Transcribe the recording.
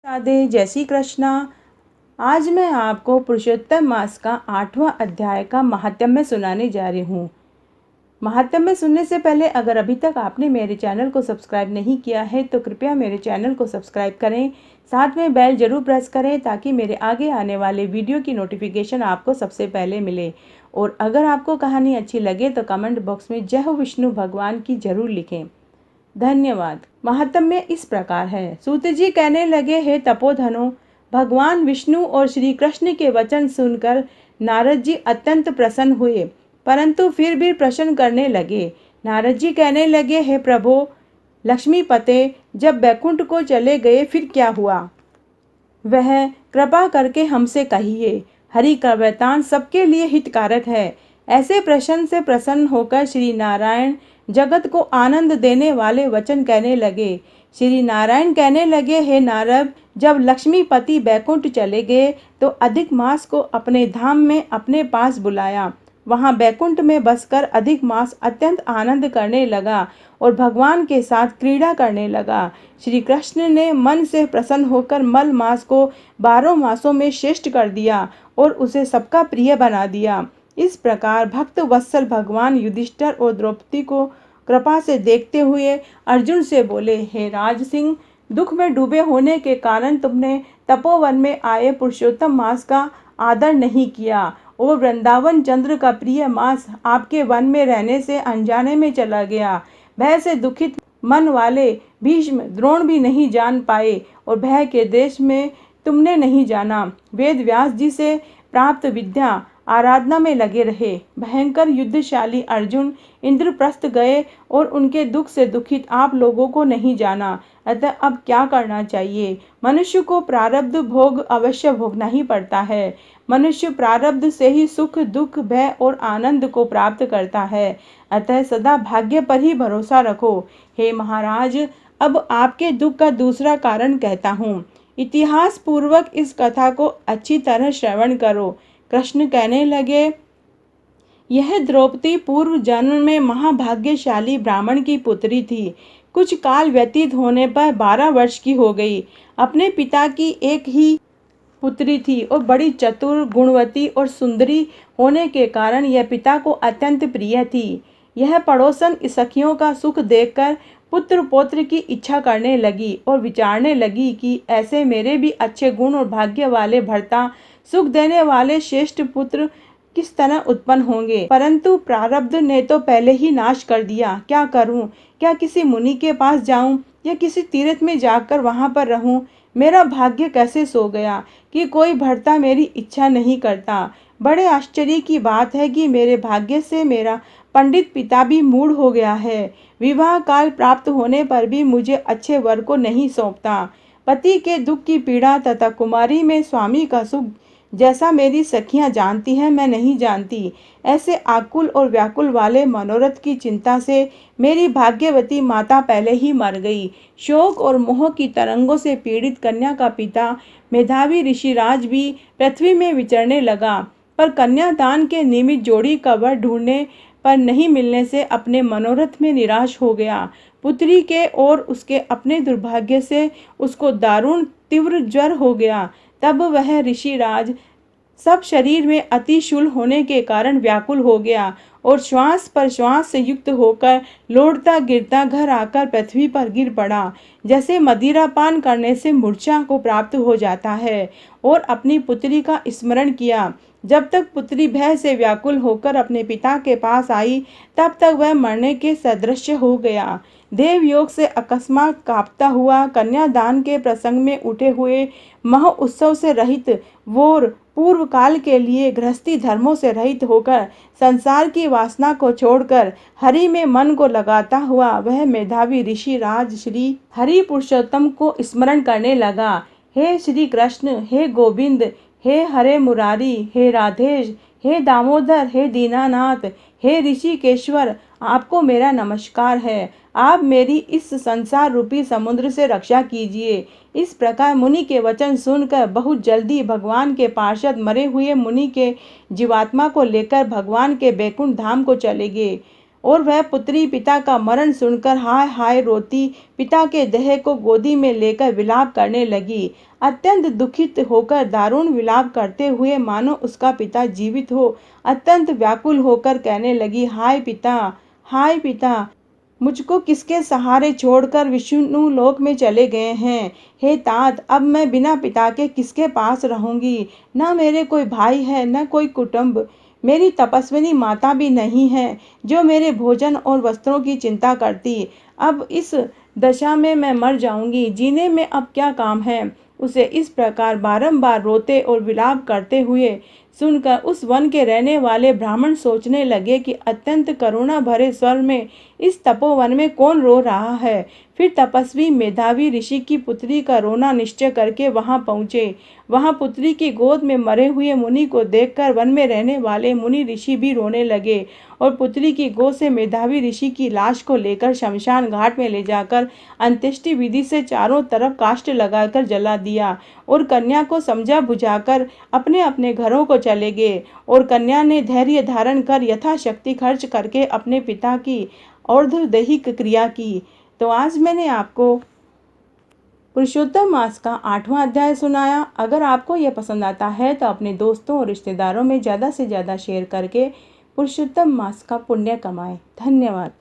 राधे, जय श्री कृष्णा। आज मैं आपको पुरुषोत्तम मास का 8वां अध्याय का महात्म्य सुनाने जा रही हूँ। महात्म्य सुनने से पहले अगर अभी तक आपने मेरे चैनल को सब्सक्राइब नहीं किया है तो कृपया मेरे चैनल को सब्सक्राइब करें, साथ में बेल जरूर प्रेस करें ताकि मेरे आगे आने वाले वीडियो की नोटिफिकेशन आपको सबसे पहले मिले। और अगर आपको कहानी अच्छी लगे तो कमेंट बॉक्स में जय हो विष्णु भगवान की जरूर लिखें। धन्यवाद। महात्म्य इस प्रकार है। सूत जी कहने लगे, हे तपोधनो, भगवान विष्णु और श्री कृष्ण के वचन सुनकर नारद जी अत्यंत प्रसन्न हुए, परंतु फिर भी प्रश्न करने लगे। नारद जी कहने लगे, हे प्रभो लक्ष्मीपते, जब बैकुंठ को चले गए फिर क्या हुआ, वह कृपा करके हमसे कहिए। हरि का वृतांत सबके लिए हितकारक है। ऐसे प्रश्न से प्रसन्न होकर श्री नारायण जगत को आनंद देने वाले वचन कहने लगे। श्री नारायण कहने लगे, हे नारद, जब लक्ष्मीपति बैकुंठ चले गए तो अधिक मास को अपने धाम में अपने पास बुलाया। वहां बैकुंठ में बसकर अधिक मास अत्यंत आनंद करने लगा और भगवान के साथ क्रीड़ा करने लगा। श्री कृष्ण ने मन से प्रसन्न होकर मल मास को 12 मासों में श्रेष्ठ कर दिया और उसे सबका प्रिय बना दिया। इस प्रकार भक्त वत्सल भगवान युधिष्ठिर और द्रौपदी को कृपा से देखते हुए अर्जुन से बोले, हे राज सिंह, दुख में डूबे होने के कारण तुमने तपोवन में आए पुरुषोत्तम मास का आदर नहीं किया और वृंदावन चंद्र का प्रिय मास आपके वन में रहने से अनजाने में चला गया। भय से दुखित मन वाले भीष्म द्रोण भी नहीं जान पाए और भय के देश में तुमने नहीं जाना। वेद व्यास जी से प्राप्त विद्या आराधना में लगे रहे। भयंकर युद्धशाली अर्जुन इंद्रप्रस्थ गए और उनके दुख से दुखित आप लोगों को नहीं जाना। अतः अब क्या करना चाहिए? मनुष्य को प्रारब्ध भोग अवश्य भोगना ही पड़ता है। मनुष्य प्रारब्ध से ही सुख, दुख, भय और आनंद को प्राप्त करता है। अतः सदा भाग्य पर ही भरोसा रखो। हे महाराज, अब आपके दुख का दूसरा कारण कहता हूँ। इतिहास पूर्वक इस कथा को अच्छी तरह श्रवण करो। कृष्ण कहने लगे, यह द्रौपदी पूर्व जन्म में महाभाग्यशाली ब्राह्मण की पुत्री थी। कुछ काल व्यतीत होने पर 12 वर्ष की हो गई। अपने पिता की एक ही पुत्री थी और बड़ी चतुर, गुणवती और सुंदरी होने के कारण यह पिता को अत्यंत प्रिय थी। यह पड़ोसन सखियों का सुख देखकर पुत्र पौत्र की इच्छा करने लगी और विचारने लगी कि ऐसे मेरे भी अच्छे गुण और भाग्य वाले भर्ता, सुख देने वाले श्रेष्ठ पुत्र किस तरह उत्पन्न होंगे। परंतु प्रारब्ध ने तो पहले ही नाश कर दिया। क्या करूं? क्या किसी मुनि के पास जाऊं या किसी तीर्थ में जाकर वहां पर रहूं? मेरा भाग्य कैसे सो गया कि कोई भर्ता मेरी इच्छा नहीं करता। बड़े आश्चर्य की बात है कि मेरे भाग्य से मेरा पंडित पिता भी मूढ़ हो गया है। विवाह काल प्राप्त होने पर भी मुझे अच्छे वर को नहीं सौंपता। पति के दुख की पीड़ा तथा कुमारी में स्वामी का सुख जैसा मेरी सखियां जानती हैं, मैं नहीं जानती। ऐसे आकुल और व्याकुल वाले मनोरथ की चिंता से मेरी भाग्यवती माता पहले ही मर गई। शोक और मोह की तरंगों से पीड़ित कन्या का पिता मेधावी ऋषिराज भी पृथ्वी में विचरने लगा, पर कन्यादान के निमित्त जोड़ी का वर ढूंढने पर नहीं मिलने से अपने मनोरथ में निराश हो गया। पुत्री के और उसके अपने दुर्भाग्य से उसको दारुण तीव्र ज्वर हो गया। तब वह ऋषिराज सब शरीर में अतिशूल होने के कारण व्याकुल हो गया और श्वास पर श्वास से युक्त होकर लौटता गिरता घर आकर पृथ्वी पर गिर पड़ा। जैसे मदिरा पान करने से मूर्छा को प्राप्त हो जाता है, और अपनी पुत्री का स्मरण किया। जब तक पुत्री भय से व्याकुल होकर अपने पिता के पास आई, तब तक वह मरने के सदृश हो गया। देवयोग से अकस्मात कांपता हुआ, कन्यादान के प्रसंग में उठे हुए, मह उत्सव से रहित, वोर पूर्व काल के लिए गृहस्थी धर्मों से रहित होकर, संसार की वासना को छोड़कर हरि में मन को लगाता हुआ, वह मेधावी ऋषि राज श्री हरि पुरुषोत्तम को स्मरण करने लगा। हे श्री कृष्ण, हे गोविंद, हे हरे मुरारी, हे राधेश, हे दामोदर, हे दीनानाथ, हे ऋषिकेश्वर, आपको मेरा नमस्कार है। आप मेरी इस संसार रूपी समुद्र से रक्षा कीजिए। इस प्रकार मुनि के वचन सुनकर बहुत जल्दी भगवान के पार्षद मरे हुए मुनि के जीवात्मा को लेकर भगवान के बैकुंठ धाम को चले गए। और वह पुत्री पिता का मरण सुनकर हाय हाय रोती पिता के देह को गोदी में लेकर विलाप करने लगी। अत्यंत दुखित होकर दारुण विलाप करते हुए मानो उसका पिता जीवित हो अत्यंत व्याकुल होकर कहने लगी, हाय पिता, मुझको किसके सहारे छोड़कर विष्णु लोक में चले गए हैं। हे तात, अब मैं बिना पिता के किसके पास रहूंगी। न मेरे कोई भाई है न कोई कुटुंब। मेरी तपस्विनी माता भी नहीं है जो मेरे भोजन और वस्त्रों की चिंता करती। अब इस दशा में मैं मर जाऊंगी, जीने में अब क्या काम है। उसे इस प्रकार बारंबार रोते और विलाप करते हुए सुनकर उस वन के रहने वाले ब्राह्मण सोचने लगे कि अत्यंत करुणा भरे स्वर में इस तपोवन में कौन रो रहा है। फिर तपस्वी मेधावी ऋषि की पुत्री का रोना निश्चय करके वहां पहुंचे। वहां पुत्री की गोद में मरे हुए मुनि को देखकर वन में रहने वाले मुनि ऋषि भी रोने लगे और पुत्री की गोद से मेधावी ऋषि की लाश को लेकर शमशान घाट में ले जाकर अंत्येष्टि विधि से चारों तरफ काष्ठ लगाकर जला दिया और कन्या को समझा बुझाकर अपने अपने घरों को चले गए। और कन्या ने धैर्य धारण कर यथाशक्ति खर्च करके अपने पिता की और्ध्वदैहिक क्रिया की। तो आज मैंने आपको पुरुषोत्तम मास का 8वां अध्याय सुनाया। अगर आपको यह पसंद आता है तो अपने दोस्तों और रिश्तेदारों में ज़्यादा से ज़्यादा शेयर करके पुरुषोत्तम मास का पुण्य कमाएं। धन्यवाद।